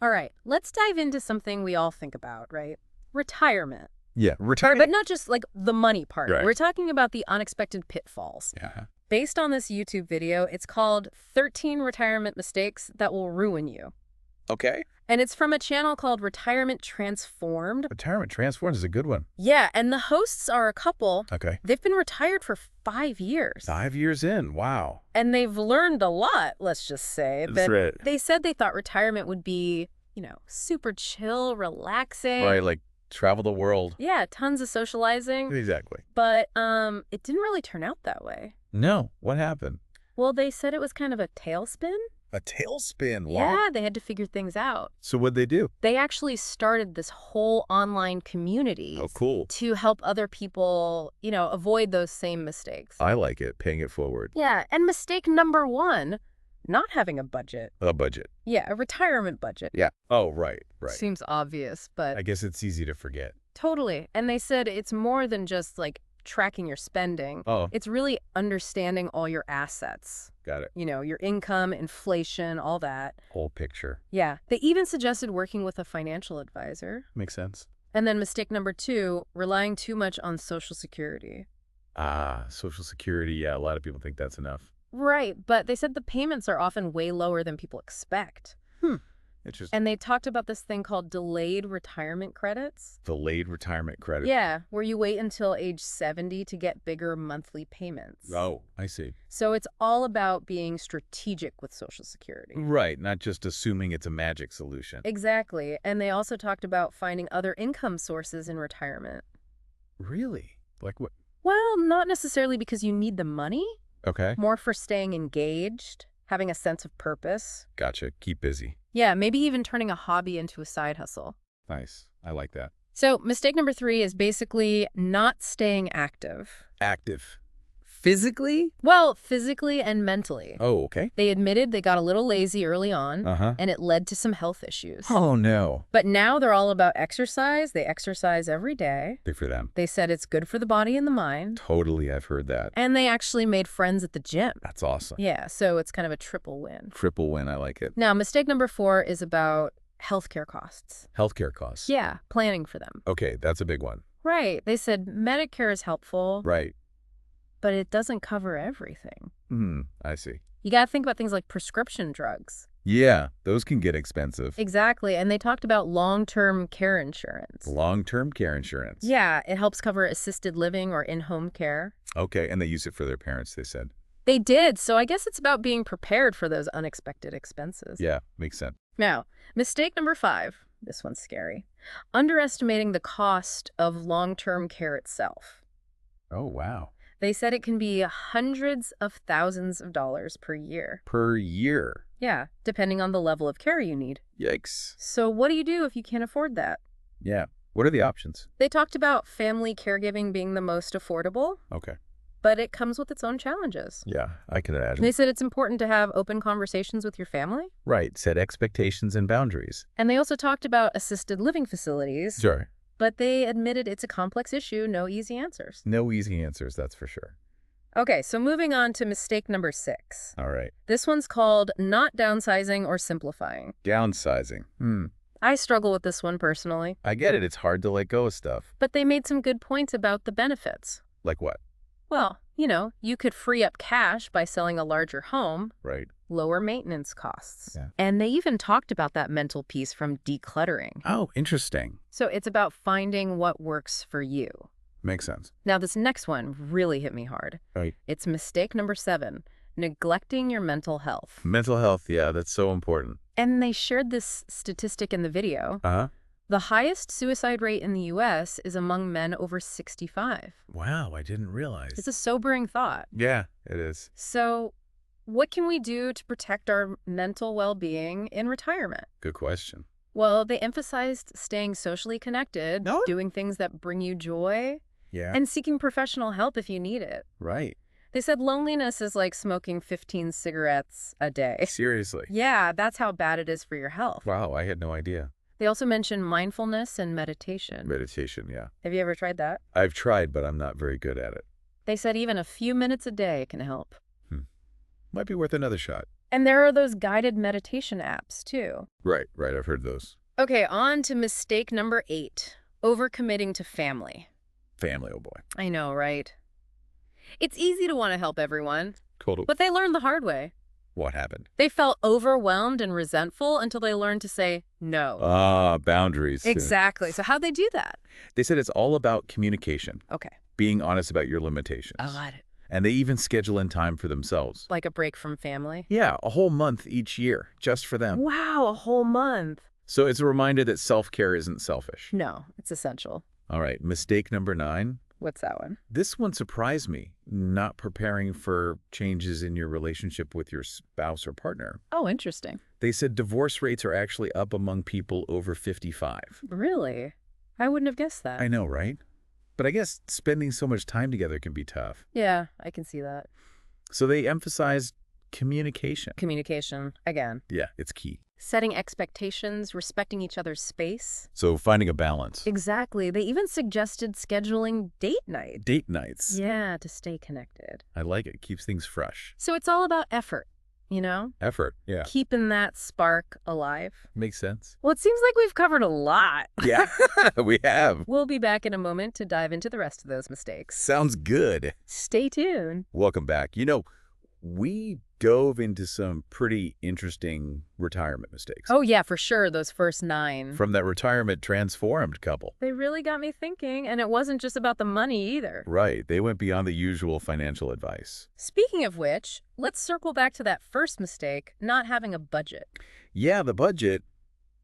All right, let's dive into something we all think about, right? Retirement. Yeah, retirement. But not just like the money part. Right. We're talking about the unexpected pitfalls. Yeah. Based on this YouTube video, it's called 13 Retirement Mistakes That Will Ruin You. Okay. And it's from a channel called Retirement Transformed. Retirement Transformed is a good one. Yeah, and the hosts are a couple. Okay. They've been retired for 5 years. 5 years in. Wow. And they've learned a lot, let's just say. That's But right. they said they thought retirement would be, super chill, relaxing. Right, like travel the world. Yeah, tons of socializing. Exactly. But it didn't really turn out that way. No. What happened? Well, they said it was kind of a tailspin. A tailspin. Wow. Yeah, they had to figure things out. So what'd they do? They actually started this whole online community Oh, cool. to help other people, avoid those same mistakes. I like it. Paying it forward. Yeah, and mistake number 1, not having a budget. A budget. Yeah, a retirement budget. Yeah. Oh, right. Right. Seems obvious, but I guess it's easy to forget. totally. And they said it's more than just like tracking your spending. Oh, It's really understanding all your assets. got it. Your income, inflation, all that. Whole picture. Yeah. They even suggested working with a financial advisor. Makes sense. And then mistake number 2, relying too much on Social Security. Social Security. Yeah, a lot of people think that's enough. Right, but they said the payments are often way lower than people expect. Interesting. And they talked about this thing called delayed retirement credits. Delayed retirement credit. Yeah, where you wait until age 70 to get bigger monthly payments. Oh, I see. So it's all about being strategic with Social Security. Right, not just assuming it's a magic solution. Exactly. And they also talked about finding other income sources in retirement. Really? Like what? Well, not necessarily because you need the money, Okay. more for staying engaged, having a sense of purpose. Gotcha. Keep busy. Yeah, maybe even turning a hobby into a side hustle. Nice. I like that. So mistake number 3 is basically not staying active. Active. Physically? Well, physically and mentally. Oh, okay. They admitted they got a little lazy early on, Uh-huh. and it led to some health issues. Oh, no. But now they're all about exercise. They exercise every day. Good for them. They said it's good for the body and the mind. Totally, I've heard that. And they actually made friends at the gym. That's awesome. Yeah, so it's kind of a triple win. Triple win. I like it. Now, mistake number 4 is about healthcare costs. Healthcare costs. Yeah, planning for them. Okay, that's a big one. Right. They said Medicare is helpful, Right. but it doesn't cover everything. I see. You got to think about things like prescription drugs. Yeah, those can get expensive. Exactly. And they talked about long-term care insurance. Long-term care insurance. Yeah, it helps cover assisted living or in-home care. Okay, and they use it for their parents, they said. They did, so I guess it's about being prepared for those unexpected expenses. Yeah, makes sense. Now, mistake number 5, this one's scary. Underestimating the cost of long-term care itself. Oh, wow. They said it can be hundreds of thousands of dollars per year. Per year. Yeah, depending on the level of care you need. Yikes. So what do you do if you can't afford that? Yeah. What are the options? They talked about family caregiving being the most affordable, Okay. but it comes with its own challenges. Yeah, I can imagine. They said it's important to have open conversations with your family. Right, set expectations and boundaries. And they also talked about assisted living facilities, Sure. but they admitted it's a complex issue, no easy answers. No easy answers, that's for sure. Okay, so moving on to mistake number 6. All right. This one's called not downsizing or simplifying. Downsizing. I struggle with this one personally, I get it. It's hard to let go of stuff. but they made some good points about the benefits. Like what? Well, you could free up cash by selling a larger home, Right. lower maintenance costs. Yeah. And they even talked about that mental piece from decluttering. Oh, interesting. So it's about finding what works for you. Makes sense. Now, this next one really hit me hard. Right. It's mistake number 7, neglecting your mental health. Mental health, yeah, that's so important. And they shared this statistic in the video. Uh-huh. The highest suicide rate in the U.S. is among men over 65. Wow, I didn't realize. It's a sobering thought. Yeah, it is. So what can we do to protect our mental well-being in retirement? Good question. Well, they emphasized staying socially connected, No. doing things that bring you joy, Yeah. and seeking professional help if you need it. Right. They said loneliness is like smoking 15 cigarettes a day. Seriously. Yeah, that's how bad it is for your health. Wow, I had no idea. They also mentioned mindfulness and meditation. Meditation, yeah. Have you ever tried that? I've tried, but I'm not very good at it. They said even a few minutes a day can help. Might be worth another shot. And there are those guided meditation apps, too. Right, right. I've heard those. Okay, on to mistake number 8, overcommitting to family. Family, oh boy. I know, right? It's easy to want to help everyone, Total. but they learned the hard way. What happened? They felt overwhelmed and resentful until they learned to say no. Ah, boundaries. Exactly. So how'd they do that? They said it's all about communication, Okay. being honest about your limitations. I got it. And they even schedule in time for themselves. Like a break from family? Yeah, a whole month each year, just for them. Wow, a whole month. So it's a reminder that self-care isn't selfish. No, it's essential. All right, mistake number 9. What's that one? This one surprised me, not preparing for changes in your relationship with your spouse or partner. Oh, interesting. They said divorce rates are actually up among people over 55. Really? I wouldn't have guessed that. I know, right? But I guess spending so much time together can be tough. Yeah, I can see that. So they emphasized communication. Communication, again. Yeah, it's key. Setting expectations, respecting each other's space. So finding a balance. Exactly. They even suggested scheduling date night. Date nights. Yeah, to stay connected. I like it. Keeps things fresh. So it's all about effort, you know? Effort. Yeah. Keeping that spark alive. Makes sense. Well, it seems like we've covered a lot. Yeah, we have. We'll be back in a moment to dive into the rest of those mistakes. Sounds good. Stay tuned. Welcome back. We dove into some pretty interesting retirement mistakes. Oh, yeah, for sure. Those first 9. From that retirement transformed couple. They really got me thinking, and it wasn't just about the money either. Right. They went beyond the usual financial advice. Speaking of which, let's circle back to that first mistake, not having a budget. Yeah, the budget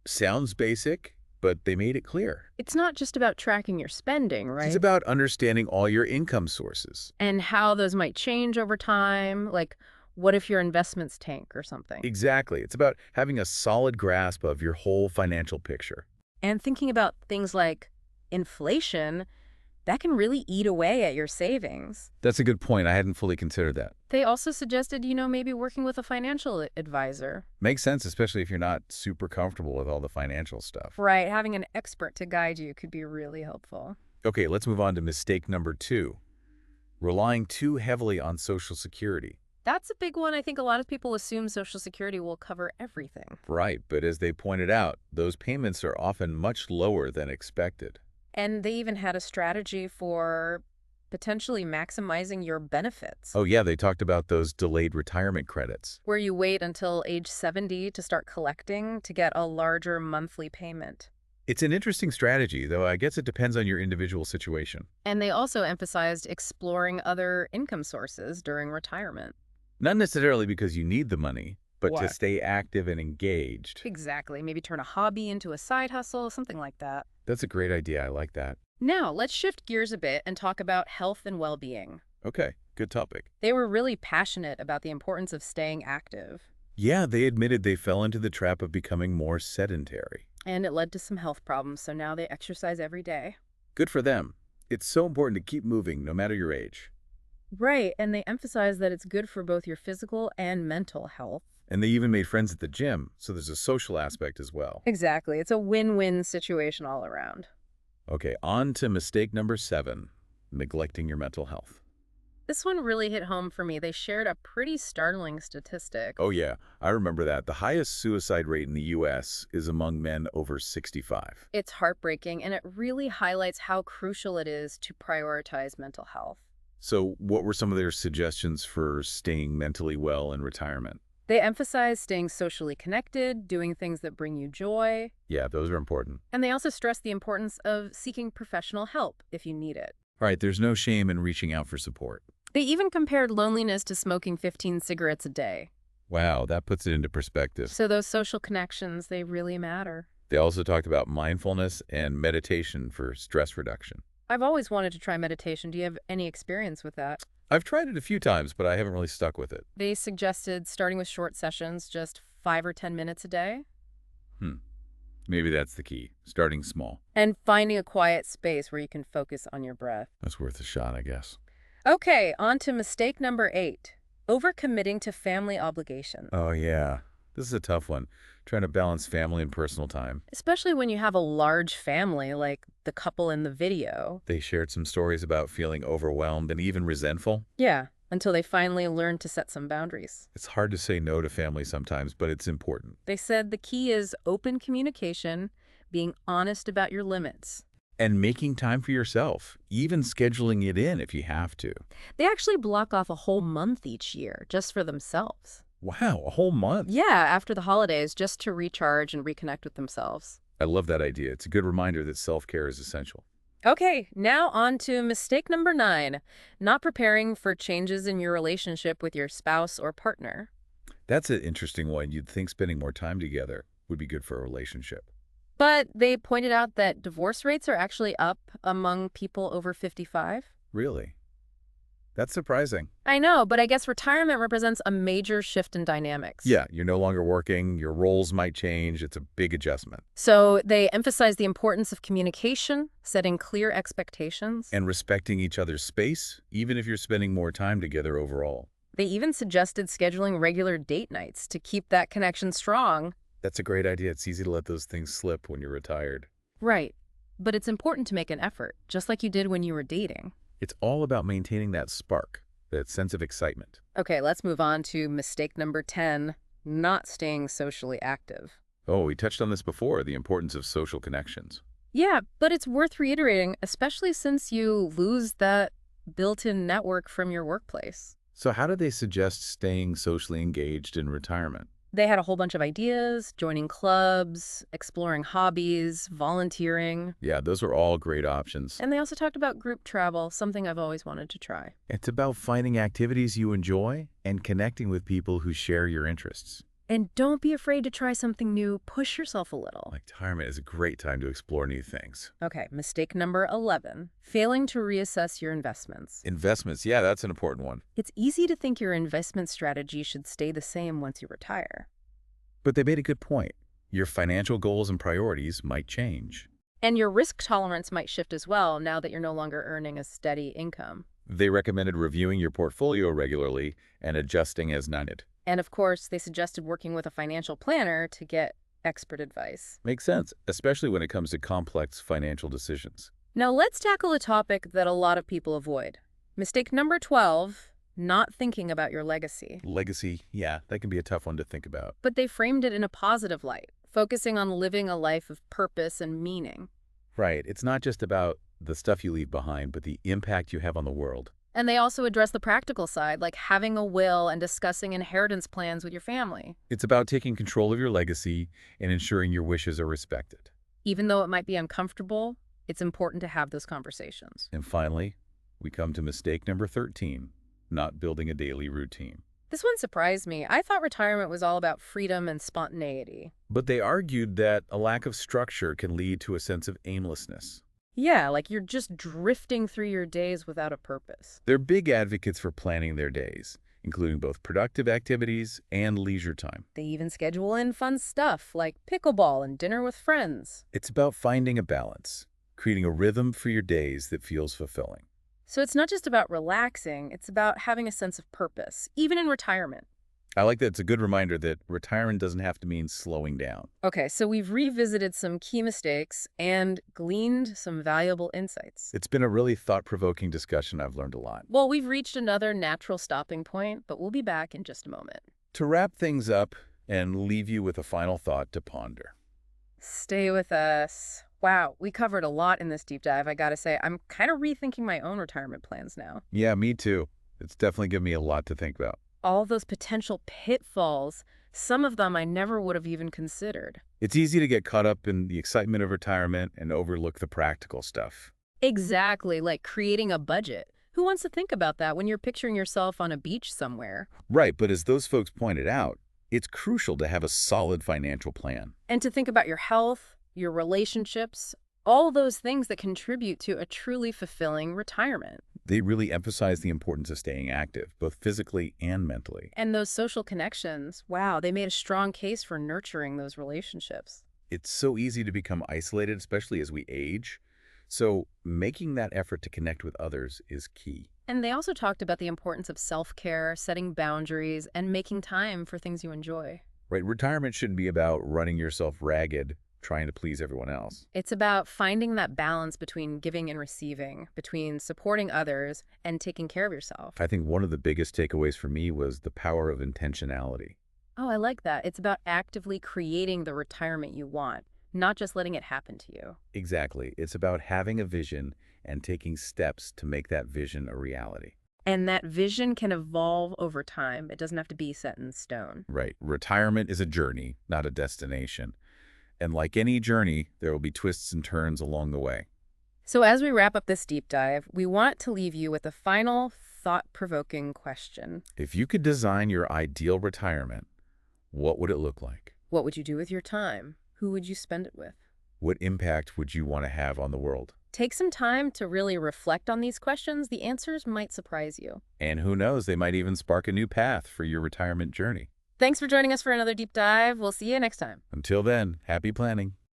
sounds basic, but they made it clear. It's not just about tracking your spending, right? It's about understanding all your income sources. And how those might change over time. Like, what if your investments tank or something? Exactly. It's about having a solid grasp of your whole financial picture. And thinking about things like inflation, that can really eat away at your savings. That's a good point. I hadn't fully considered that. They also suggested, maybe working with a financial advisor. Makes sense, especially if you're not super comfortable with all the financial stuff. Right, having an expert to guide you could be really helpful. Okay, let's move on to mistake number 2. Relying too heavily on Social Security. That's a big one. I think a lot of people assume Social Security will cover everything. Right, but as they pointed out, those payments are often much lower than expected. And they even had a strategy for potentially maximizing your benefits. Oh yeah, they talked about those delayed retirement credits. Where you wait until age 70 to start collecting to get a larger monthly payment. It's an interesting strategy, though I guess it depends on your individual situation. And they also emphasized exploring other income sources during retirement. Not necessarily because you need the money, but to What? stay active and engaged. Exactly. Maybe turn a hobby into a side hustle, something like that. That's a great idea. I like that. Now, let's shift gears a bit and talk about health and well-being. Okay, good topic. They were really passionate about the importance of staying active. Yeah, they admitted they fell into the trap of becoming more sedentary. And it led to some health problems, so now they exercise every day. Good for them. It's so important to keep moving, no matter your age. Right, and they emphasize that it's good for both your physical and mental health. And they even made friends at the gym, so there's a social aspect as well. Exactly. It's a win-win situation all around. Okay, on to mistake number 7, neglecting your mental health. This one really hit home for me. They shared a pretty startling statistic. Oh yeah, I remember that. The highest suicide rate in the U.S. is among men over 65. It's heartbreaking, and it really highlights how crucial it is to prioritize mental health. So what were some of their suggestions for staying mentally well in retirement? They emphasize staying socially connected, doing things that bring you joy, Yeah, those are important. and they also stress the importance of seeking professional help if you need it. All right, there's no shame in reaching out for support. They even compared loneliness to smoking 15 cigarettes a day. Wow, that puts it into perspective. So those social connections, they really matter. They also talked about mindfulness and meditation for stress reduction. I've always wanted to try meditation. Do you have any experience with that? I've tried it a few times, but I haven't really stuck with it. They suggested starting with short sessions, just 5 or 10 minutes a day, Maybe that's the key, starting small. and finding a quiet space where you can focus on your breath. That's worth a shot, I guess. Okay, on to mistake number 8, overcommitting to family obligations. Oh, yeah. This is a tough one, trying to balance family and personal time. Especially when you have a large family like the couple in the video. They shared some stories about feeling overwhelmed and even resentful. Yeah, until they finally learned to set some boundaries. It's hard to say no to family sometimes, but it's important. They said the key is open communication, being honest about your limits. And making time for yourself, even scheduling it in if you have to. They actually block off a whole month each year just for themselves. Wow, a whole month. Yeah, after the holidays, just to recharge and reconnect with themselves. I love that idea. It's a good reminder that self-care is essential. Okay, now on to mistake number 9, not preparing for changes in your relationship with your spouse or partner. That's an interesting one. You'd think spending more time together would be good for a relationship. But they pointed out that divorce rates are actually up among people over 55. Really? That's surprising. I know, but I guess retirement represents a major shift in dynamics. Yeah, you're no longer working, your roles might change, it's a big adjustment. So they emphasize the importance of communication, setting clear expectations. And respecting each other's space, even if you're spending more time together overall. They even suggested scheduling regular date nights to keep that connection strong. That's a great idea. It's easy to let those things slip when you're retired. Right. But it's important to make an effort, just like you did when you were dating. It's all about maintaining that spark, that sense of excitement. Okay, let's move on to mistake number 10, not staying socially active. Oh, we touched on this before, the importance of social connections. Yeah, but it's worth reiterating, especially since you lose that built-in network from your workplace. So how do they suggest staying socially engaged in retirement? They had a whole bunch of ideas, joining clubs, exploring hobbies, volunteering. Yeah, those are all great options. And they also talked about group travel, something I've always wanted to try. It's about finding activities you enjoy and connecting with people who share your interests. And don't be afraid to try something new. Push yourself a little. Retirement is a great time to explore new things. Okay, mistake number 11, failing to reassess your investments. Investments, yeah, that's an important one. It's easy to think your investment strategy should stay the same once you retire. But they made a good point. Your financial goals and priorities might change. And your risk tolerance might shift as well now that you're no longer earning a steady income. They recommended reviewing your portfolio regularly and adjusting as needed. And of course, they suggested working with a financial planner to get expert advice. Makes sense, especially when it comes to complex financial decisions. Now let's tackle a topic that a lot of people avoid. Mistake number 12, not thinking about your legacy. Legacy, yeah, that can be a tough one to think about. But they framed it in a positive light, focusing on living a life of purpose and meaning. Right, it's not just about the stuff you leave behind, but the impact you have on the world. And they also address the practical side, like having a will and discussing inheritance plans with your family. It's about taking control of your legacy and ensuring your wishes are respected. Even though it might be uncomfortable, it's important to have those conversations. And finally, we come to mistake number 13, not building a daily routine. This one surprised me. I thought retirement was all about freedom and spontaneity. But they argued that a lack of structure can lead to a sense of aimlessness. Yeah, like you're just drifting through your days without a purpose. They're big advocates for planning their days, including both productive activities and leisure time. They even schedule in fun stuff like pickleball and dinner with friends. It's about finding a balance, creating a rhythm for your days that feels fulfilling. So it's not just about relaxing, it's about having a sense of purpose, even in retirement. I like that it's a good reminder that retirement doesn't have to mean slowing down. Okay, so we've revisited some key mistakes and gleaned some valuable insights. It's been a really thought-provoking discussion. I've learned a lot. Well, we've reached another natural stopping point, but we'll be back in just a moment. To wrap things up and leave you with a final thought to ponder. Stay with us. Wow, we covered a lot in this deep dive, I gotta say. I'm kind of rethinking my own retirement plans now. Yeah, me too. It's definitely given me a lot to think about. All those potential pitfalls, some of them I never would have even considered. It's easy to get caught up in the excitement of retirement and overlook the practical stuff. Exactly, like creating a budget. Who wants to think about that when you're picturing yourself on a beach somewhere? Right, but as those folks pointed out, it's crucial to have a solid financial plan. And to think about your health, your relationships, all those things that contribute to a truly fulfilling retirement. They really emphasize the importance of staying active, both physically and mentally. And those social connections, wow, they made a strong case for nurturing those relationships. It's so easy to become isolated, especially as we age. So making that effort to connect with others is key. And they also talked about the importance of self-care, setting boundaries, and making time for things you enjoy. Right, retirement shouldn't be about running yourself ragged trying to please everyone else. It's about finding that balance between giving and receiving, between supporting others and taking care of yourself. I think one of the biggest takeaways for me was the power of intentionality. Oh, I like that. It's about actively creating the retirement you want, not just letting it happen to you. Exactly. It's about having a vision and taking steps to make that vision a reality. And that vision can evolve over time. It doesn't have to be set in stone. Right. Retirement is a journey, not a destination. And like any journey, there will be twists and turns along the way. So, as we wrap up this deep dive, we want to leave you with a final thought provoking question. If you could design your ideal retirement, what would it look like? What would you do with your time? Who would you spend it with? What impact would you want to have on the world? Take some time to really reflect on these questions. The answers might surprise you. And who knows, they might even spark a new path for your retirement journey. Thanks for joining us for another deep dive. We'll see you next time. Until then, happy planning.